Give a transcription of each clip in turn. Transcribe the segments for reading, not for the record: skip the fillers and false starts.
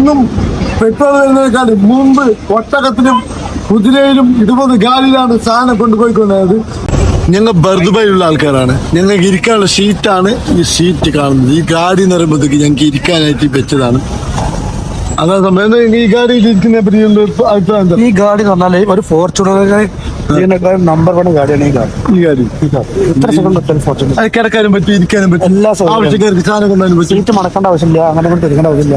എന്നും പെട്രോൾ വരുന്നതിനേക്കാൾ മുമ്പ് ഒട്ടകത്തിലും കുതിരയിലും ഇതുപോലെ ഗാഡിയിലാണ് സാധനം കൊണ്ടുപോയിക്കൊണ്ടത്. ഞങ്ങൾ ബർദുബായിലുള്ള ആൾക്കാരാണ്. ഞങ്ങൾക്ക് ഇരിക്കാനുള്ള ഷീറ്റാണ് ഈ ഷീറ്റ് കാണുന്നത്. ഈ ഗാഡി എന്ന് പറയുമ്പോഴത്തേക്ക് ഞങ്ങൾക്ക് ഇരിക്കാനായിട്ട് വെച്ചതാണ്. അതാ സമയം ഈ ഗാഡിയിൽ ഇരിക്കുന്ന അഭിപ്രായം എന്താ? ഈ ഗാഡി എന്ന് പറഞ്ഞാൽ ഒരു ഫോർച്യൂണർ നമ്പർ 1 ഗാഡിയാണ് ഈ ഗാഡി. എത്ര സുഖം കിട്ടും ഫോർച്യൂണർ. അത് കിടക്കാനും പറ്റും, ഇരിക്കാനും പറ്റും, എല്ലാ ആവശ്യക്കാർക്ക് സാധനം കൊണ്ടുപോകാനും പറ്റും. സീറ്റ് മടക്കേണ്ട ആവശ്യമില്ല, അങ്ങനെ കൊണ്ട് എടുക്കേണ്ട ആവശ്യമില്ല.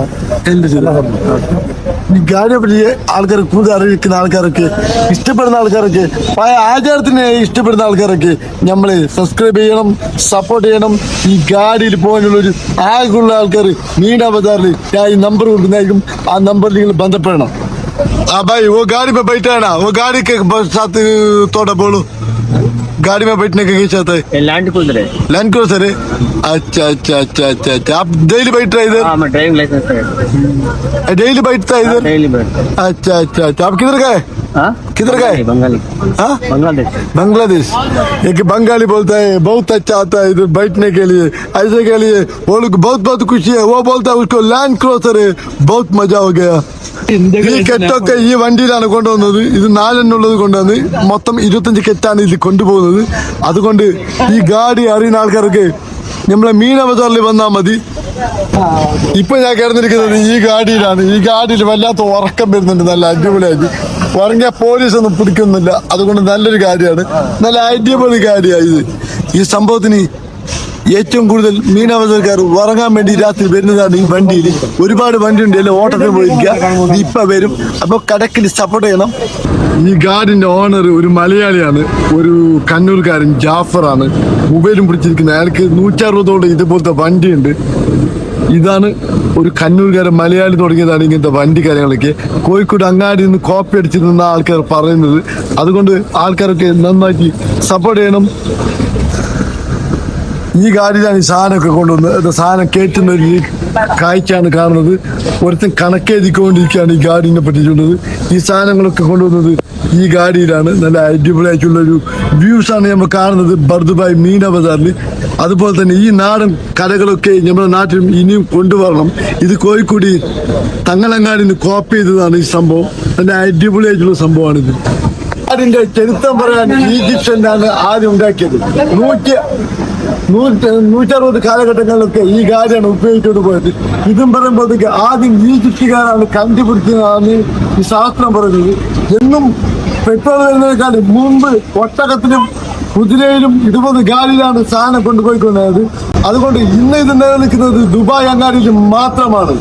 ഈ ഗാഡിയെ പറ്റി ആൾക്കാർ കൂടുതൽ അറിയിക്കുന്ന ആൾക്കാരൊക്കെ, ഇഷ്ടപ്പെടുന്ന ആൾക്കാരൊക്കെ, പഴയ ആചാരത്തിനെ ഇഷ്ടപ്പെടുന്ന ആൾക്കാരൊക്കെ നമ്മൾ സബ്സ്ക്രൈബ് ചെയ്യണം, സപ്പോർട്ട് ചെയ്യണം. ഈ ഗാഡിയിൽ പോകാനുള്ള ഒരു ആഗ്രഹമുള്ള ആൾക്കാർ മീനാ ബജാറിൽ ഞാൻ ഈ നമ്പർ കൊടുക്കുന്നതായിരിക്കും. ആ നമ്പറിൽ നിങ്ങൾ ബന്ധപ്പെടണം. हाँ भाई, वो गाड़ी में बैठा है ना, वो गाड़ी के साथ थोड़ा बोलो. गाड़ी में बैठने का क्या चाहता है? लैंड क्रूजर है. लैंड क्रूजर है. अच्छा अच्छा अच्छा अच्छा अच्छा. आप डेली बैठ रहे इधर? हाँ, मैं ड्राइविंग लाइसेंस है. डेली बैठता है इधर? डेली बैठता. अच्छा अच्छा अच्छा. आप किधर गए? हाँ, किधर गए? बंगाली. हाँ, बांग्लादेश. बांग्लादेश. एक बंगाली बोलता है बहुत अच्छा आता है इधर बैठने के लिए, ऐसे के लिए वो लोग बहुत बहुत खुशी है. वो बोलता है उसको लैंड क्रूजर है, बहुत मजा हो गया. ഈ കെട്ടൊക്കെ ഈ വണ്ടിയിലാണ് കൊണ്ടുവന്നത്. ഇത് 4 എണ്ണുള്ളത് കൊണ്ടുവന്ന് മൊത്തം 25 കെറ്റാണ് ഇതിൽ കൊണ്ടുപോകുന്നത്. അതുകൊണ്ട് ഈ ഗാഡി അറിയുന്ന ആൾക്കാർക്ക് നമ്മളെ മീന ബജാറിൽ വന്നാൽ മതി. ഇപ്പൊ ഞാൻ കിടന്നിരിക്കുന്നത് ഈ ഗാഡിയിലാണ്. ഈ ഗാഡിയിൽ വല്ലാത്ത ഉറക്കം വരുന്നുണ്ട്, നല്ല അടിപൊളിയായിട്ട്. ഉറങ്ങിയ പോലീസ് ഒന്നും പിടിക്കുന്നില്ല. അതുകൊണ്ട് നല്ലൊരു കാര്യമാണ്, നല്ല അടിപൊളി കാര്യമാണ് ഇത്. ഈ സംഭവത്തിന് ഏറ്റവും കൂടുതൽ മീന ബജാർക്കാർ ഉറങ്ങാൻ വേണ്ടി രാത്രി വരുന്നതാണ് ഈ വണ്ടിയിൽ. ഒരുപാട് വണ്ടിയുണ്ട്, എല്ലാം ഓട്ടത്തിന് പോയിരിക്കുക. ഇപ്പൊ വരും. അപ്പോൾ കടക്കിൽ സപ്പോർട്ട് ചെയ്യണം. ഈ ഗാഡിന്റെ ഓണർ ഒരു മലയാളിയാണ്, ഒരു കണ്ണൂർക്കാരൻ ജാഫറാണ്. മൊബൈലും പിടിച്ചിരിക്കുന്നത്. അയാൾക്ക് 160 ഇതുപോലത്തെ വണ്ടിയുണ്ട്. ഇതാണ് ഒരു കണ്ണൂർക്കാരൻ മലയാളി തുടങ്ങിയതാണ് ഇങ്ങനത്തെ വണ്ടി കാര്യങ്ങളൊക്കെ. കോഴിക്കോട് അങ്ങാടിയിൽ നിന്ന് കോപ്പി അടിച്ചിരുന്ന ആൾക്കാർ പറയുന്നത്. അതുകൊണ്ട് ആൾക്കാരൊക്കെ നന്നായിട്ട് സപ്പോർട്ട് ചെയ്യണം. ഈ ഗാഡിയിലാണ് ഈ സാധനമൊക്കെ കൊണ്ടുവന്നത്. സാധനം കയറ്റുന്ന ഒരു കാഴ്ചയാണ് കാണുന്നത്. ഒരുത്തൻ കണക്കെഴുതിക്കൊണ്ടിരിക്കുകയാണ് ഈ ഗാഡിനെ പറ്റിയിട്ടുള്ളത്. ഈ സാധനങ്ങളൊക്കെ കൊണ്ടുവന്നത് ഈ ഗാഡിയിലാണ്. നല്ല അടിപൊളിയായിട്ടുള്ളൊരു വ്യൂസാണ് നമ്മൾ കാണുന്നത് ബർദുബായ് മീന ബജാറിൽ. അതുപോലെ തന്നെ ഈ നാടൻ കടകളൊക്കെ നമ്മുടെ നാട്ടിൽ ഇനിയും കൊണ്ടുവരണം. ഇത് കോഴിക്കോട് തങ്ങളങ്ങാടിൽ നിന്ന് കോപ്പി ചെയ്തതാണ് ഈ സംഭവം. നല്ല അടിപൊളിയായിട്ടുള്ള സംഭവമാണിത്. അതിന്റെ ചരിത്രം പറയാൻ ഈജിപ്ഷ്യനാണ് ആദ്യം ഉണ്ടാക്കിയത്. 160 കാലഘട്ടങ്ങളിലൊക്കെ ഈ ഗാഡിയാണ് ഉപയോഗിച്ചുകൊണ്ട് പോയത്. ഇതും പറയുമ്പോഴത്തേക്ക് ആദ്യം ഈജിപ്തുകാരാണ് കണ്ടുപിടിച്ചതാണ് ഈ ശാസ്ത്രം പറയുന്നത്. എന്നും പെട്രോൾ വരുന്നതിനേക്കാൾ മുമ്പ് ഒട്ടകത്തിലും കുതിരയിലും ഇതുപോലെ ഗാഡിയിലാണ് സാധനം കൊണ്ടുപോയിക്കൊണ്ടത്. അതുകൊണ്ട് ഇന്ന് ഇത് നിലനിൽക്കുന്നത് ദുബായ് അങ്ങാടിയിൽ മാത്രമാണ്.